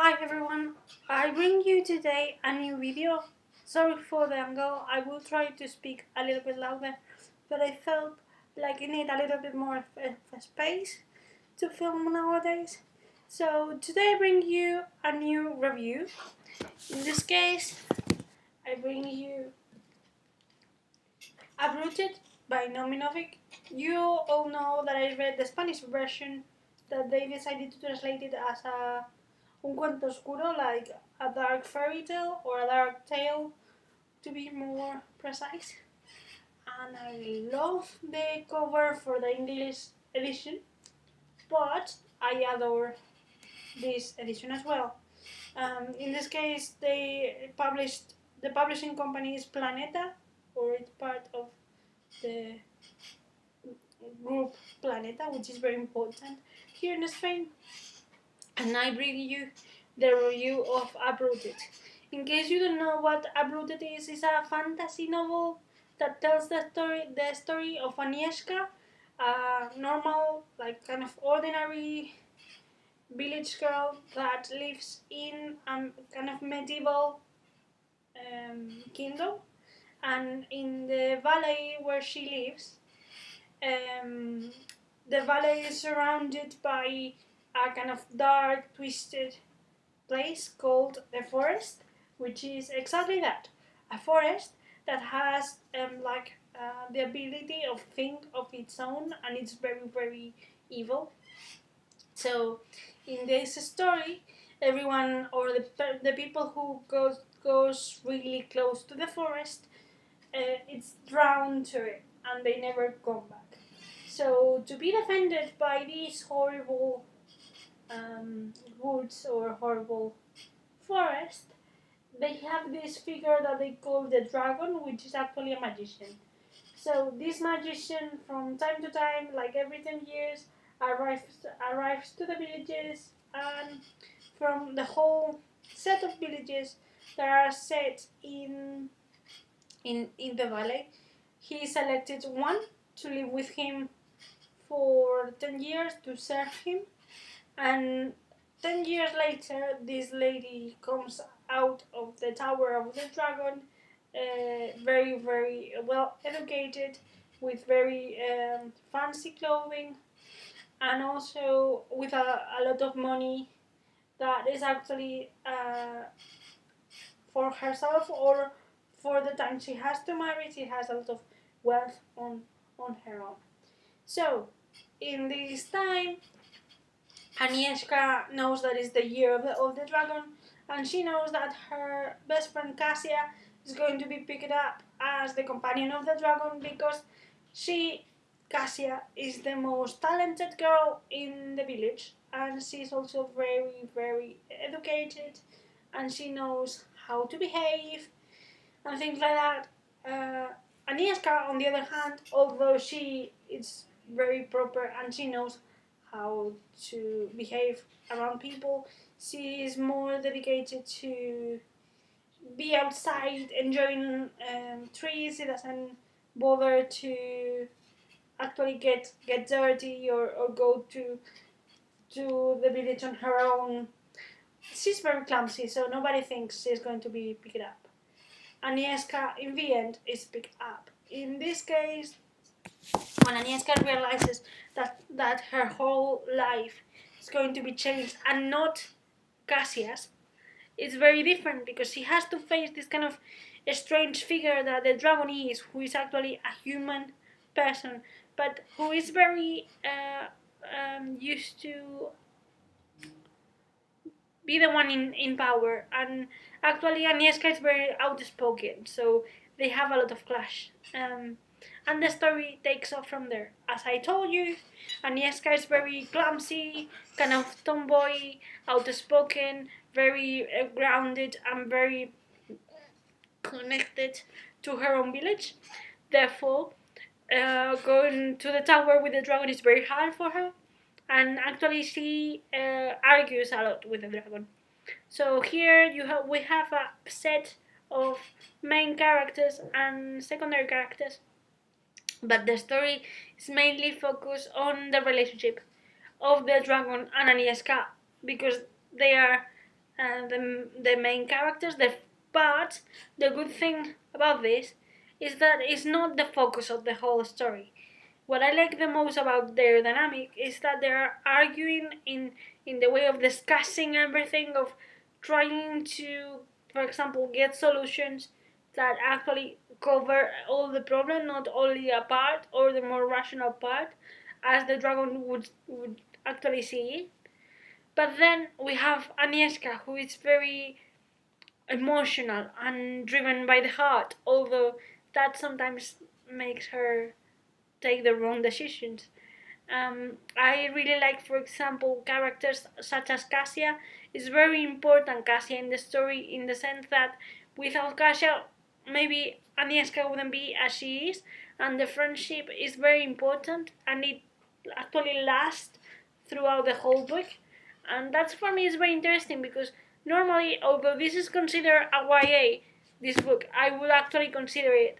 Hi everyone, I bring you today a new video. Sorry for the angle, I will try to speak a little bit louder, but I felt like I need a little bit more of space to film nowadays. So today I bring you a new review. In this case, I bring you Uprooted by Naomi Novik. You all know that I read the Spanish version, that they decided to translate it as un cuento oscuro, like a dark fairy tale or a dark tale, to be more precise. And I love the cover for the English edition, but I adore this edition as well. In this case, the publishing company is Planeta, or it's part of the group Planeta, which is very important here in Spain. And I bring you the review of Uprooted. In case you don't know what Uprooted is, it's a fantasy novel that tells the story of Agnieszka, a normal, like kind of ordinary village girl that lives in a kind of medieval kingdom, and in the valley where she lives, the valley is surrounded by a kind of dark, twisted place called the forest, which is exactly that, a forest that has the ability of think of its own, and it's very, very evil. So in this story, everyone, or the people who goes really close to the forest, it's drawn to it and they never come back. So to be defended by these horrible woods or horrible forest, they have this figure that they call the dragon, which is actually a magician. So this magician, from time to time, like every 10 years, arrives to the villages, and from the whole set of villages that are set in the valley, he selected one to live with him for 10 years to serve him. And 10 years later, this lady comes out of the tower of the dragon, very, very well educated, with very fancy clothing, and also with a lot of money that is actually for herself, or for the time she has to marry. She has a lot of wealth on her own. So in this time, Agnieszka knows that it's the year of the dragon, and she knows that her best friend Cassia is going to be picked up as the companion of the dragon, because Cassia, is the most talented girl in the village, and she's also very, very educated, and she knows how to behave and things like that. Agnieszka, on the other hand, although she is very proper and she knows how to behave around people, she is more dedicated to be outside enjoying trees. She doesn't bother to actually get dirty, or go to the village on her own. She's very clumsy, so nobody thinks she's going to be picked up. Agnieszka, in the end, is picked up. In this case, when Agnieszka realizes that her whole life is going to be changed and not Cassia's, it's very different, because she has to face this kind of strange figure that the dragon is, who is actually a human person, but who is very used to be the one in power. And actually Agnieszka is very outspoken, so they have a lot of clash. And the story takes off from there. As I told you, Agnieszka is very clumsy, kind of tomboy, outspoken, very grounded, and very connected to her own village. Therefore, going to the tower with the dragon is very hard for her, and actually she argues a lot with the dragon. So here we have a set of main characters and secondary characters, but the story is mainly focused on the relationship of the dragon and Agnieszka, because they are the main characters. But the good thing about this is that it's not the focus of the whole story. What I like the most about their dynamic is that they're arguing in the way of discussing everything, of trying to, for example, get solutions that actually cover all the problem, not only a part or the more rational part, as the dragon would actually see it. But then we have Agnieszka, who is very emotional and driven by the heart, although that sometimes makes her take the wrong decisions. I really like, for example, characters such as Cassia. It's very important, Cassia, in the story, in the sense that without Cassia, maybe Agnieszka wouldn't be as she is, and the friendship is very important, and it actually lasts throughout the whole book. And that's, for me, is very interesting, because normally, although this is considered a YA, this book, I would actually consider it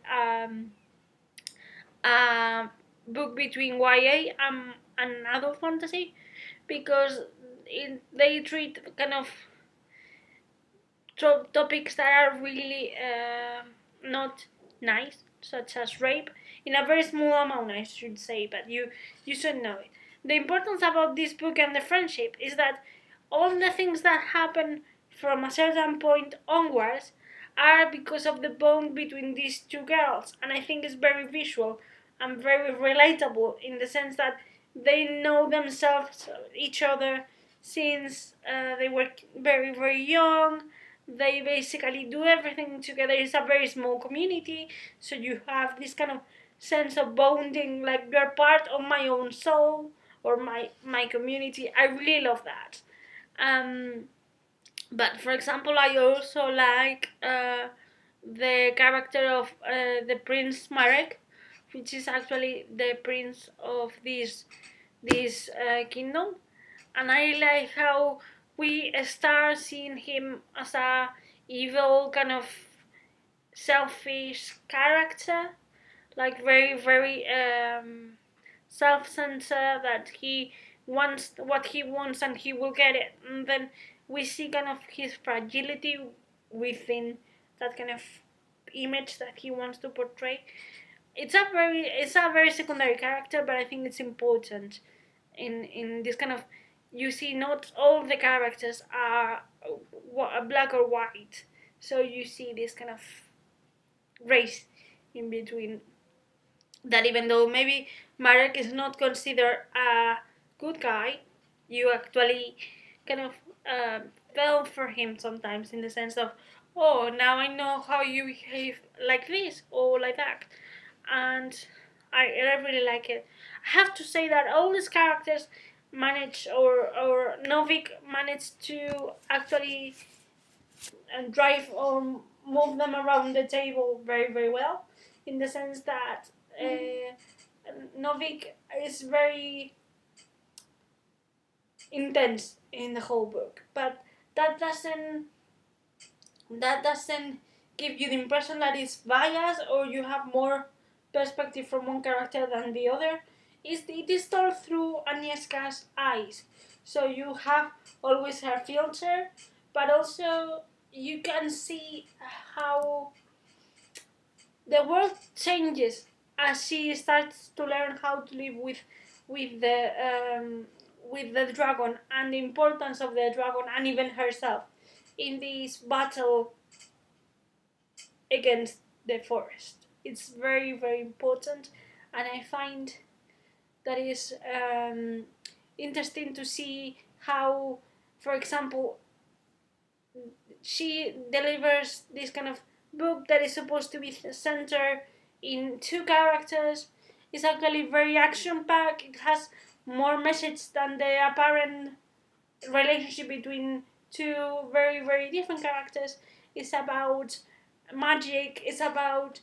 a book between YA and adult fantasy, because they treat kind of topics that are really not nice, such as rape, in a very small amount, I should say, but you should know it. The importance about this book and the friendship is that all the things that happen from a certain point onwards are because of the bond between these two girls, and I think it's very visual and very relatable, in the sense that they know themselves, each other, since they were very, very young. They basically do everything together. It's a very small community, so you have this kind of sense of bonding, like you're part of my own soul or my community. I really love that. But for example, I also like the character of the Prince Marek, which is actually the prince of this kingdom, and I like how we start seeing him as a evil, kind of selfish character, like very, very self-centered, that he wants what he wants and he will get it, and then we see kind of his fragility within that kind of image that he wants to portray. It's a very secondary character, but I think it's important in this kind of, you see, not all the characters are black or white, so you see this kind of race in between, that even though maybe Marek is not considered a good guy, you actually kind of fell for him sometimes, in the sense of, oh, now I know how you behave like this or like that, and I really like it. I have to say that all these characters manage, or Novik managed to actually drive or move them around the table very, very well, in the sense that Novik is very intense in the whole book, but that doesn't give you the impression that it's biased or you have more perspective from one character than the other. It is told through Agnieszka's eyes, so you have always her filter, but also you can see how the world changes as she starts to learn how to live with the dragon, and the importance of the dragon, and even herself in this battle against the forest. It's very, very important, and I find that is interesting to see how, for example, she delivers this kind of book that is supposed to be centered in two characters. It's actually very action-packed. It has more message than the apparent relationship between two very, very different characters. It's about magic. It's about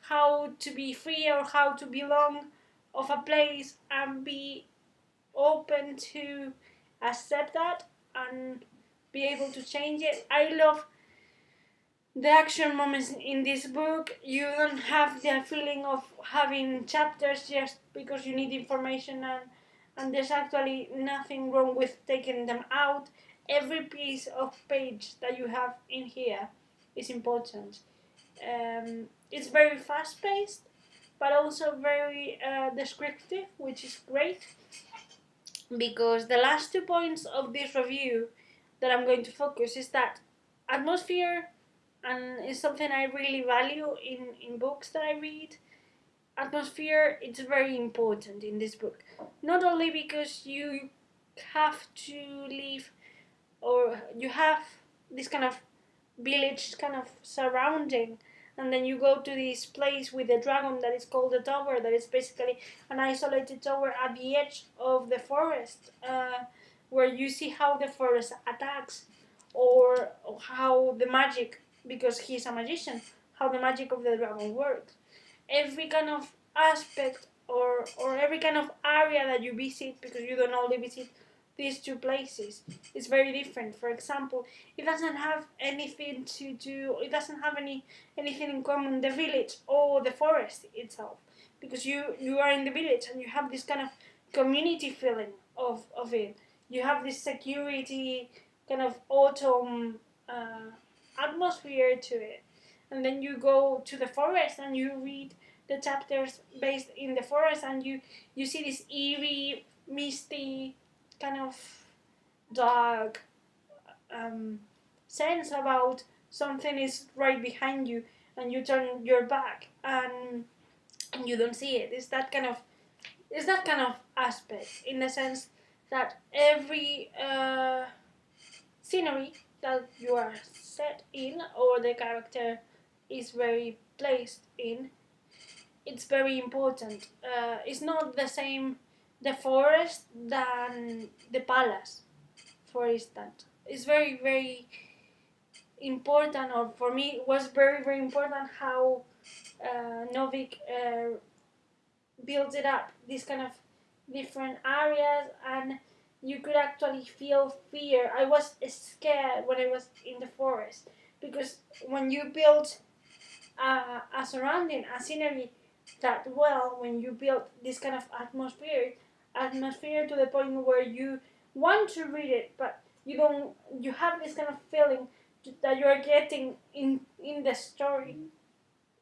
how to be free, or how to belong of a place and be open to accept that and be able to change it. I love the action moments in this book. You don't have the feeling of having chapters just because you need information, and there's actually nothing wrong with taking them out. every piece of page that you have in here is important. It's very fast paced, but also very descriptive, which is great, because the last 2 points of this review that I'm going to focus is that atmosphere, and it's something I really value in books that I read. Atmosphere, it's very important in this book, not only because you have to live, or you have this kind of village kind of surrounding, and then you go to this place with a dragon that is called the tower, that is basically an isolated tower at the edge of the forest, where you see how the forest attacks, or how the magic, because he's a magician, how the magic of the dragon works. Every kind of aspect, or every kind of area that you visit, because you don't only visit these 2 places, is very different. For example, it doesn't have anything to do, it doesn't have anything in common, the village or the forest itself, because you are in the village and you have this kind of community feeling of it. You have this security kind of autumn atmosphere to it, and then you go to the forest and you read the chapters based in the forest, and you see this eerie, misty, kind of dark sense about something is right behind you, and you turn your back and you don't see it. It's that kind of aspect, in the sense that every scenery that you are set in, or the character is very placed in, it's very important. It's not the same, the forest, than the palace, for instance. It's very, very important, or for me it was very, very important how Novik builds it up, these kind of different areas, and you could actually feel fear. I was scared when I was in the forest, because when you build a surrounding, a scenery that well, when you build this kind of atmosphere to the point where you want to read it, but you don't, you have this kind of feeling that you are getting in the story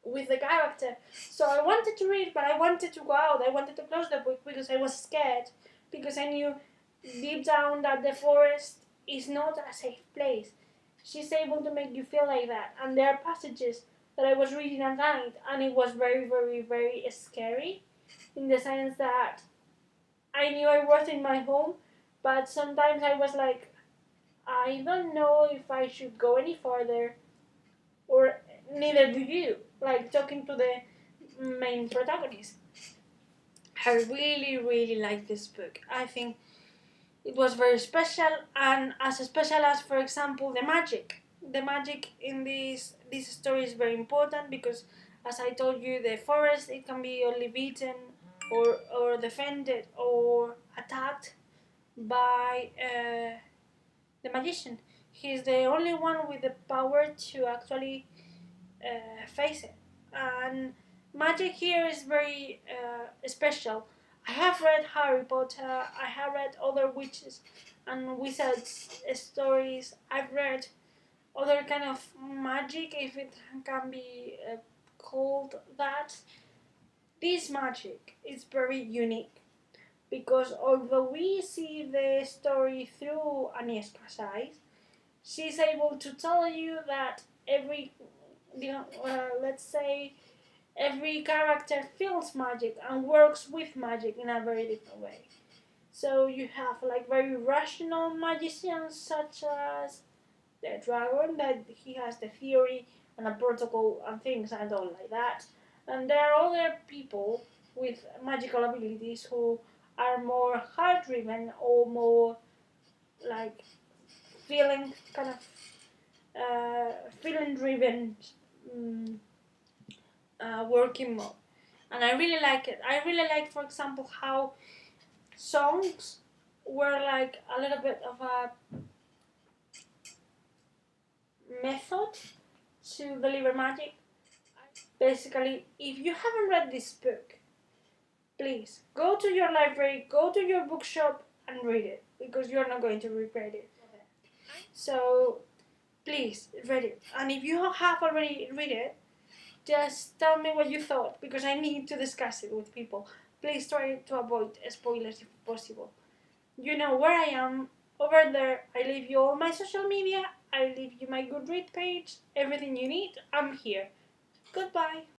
with the character. So I wanted to read, but I wanted to go out. I wanted to close the book because I was scared, because I knew deep down that the forest is not a safe place. She's able to make you feel like that, and there are passages that I was reading at night, and it was very, very, very scary, in the sense that I knew I was in my home, but sometimes I was like, I don't know if I should go any further, or neither do you, like talking to the main protagonist. I really, really like this book. I think it was very special, and as special as, for example, the magic. The magic in this story is very important, because, as I told you, the forest, it can be only beaten or defended or attacked by the magician. He's the only one with the power to actually face it. And magic here is very special. I have read Harry Potter, I have read other witches and wizards stories, I've read other kind of magic, if it can be called that. This magic is very unique, because although we see the story through Agnieszka's eyes, she's able to tell you that every, let's say, every character feels magic and works with magic in a very different way. So you have like very rational magicians, such as the dragon, that he has the theory and a protocol and things and all like that. And there are other people with magical abilities who are more heart driven, or more like feeling kind of feeling driven working mode. And I really like it. I really like, for example, how songs were like a little bit of a method to deliver magic. Basically, if you haven't read this book, please go to your library, go to your bookshop and read it, because you're not going to regret it. So please read it. And if you have already read it, just tell me what you thought, because I need to discuss it with people. Please try to avoid spoilers if possible. You know where I am. Over there, I leave you all my social media. I leave you my Goodreads page. Everything you need, I'm here. Goodbye.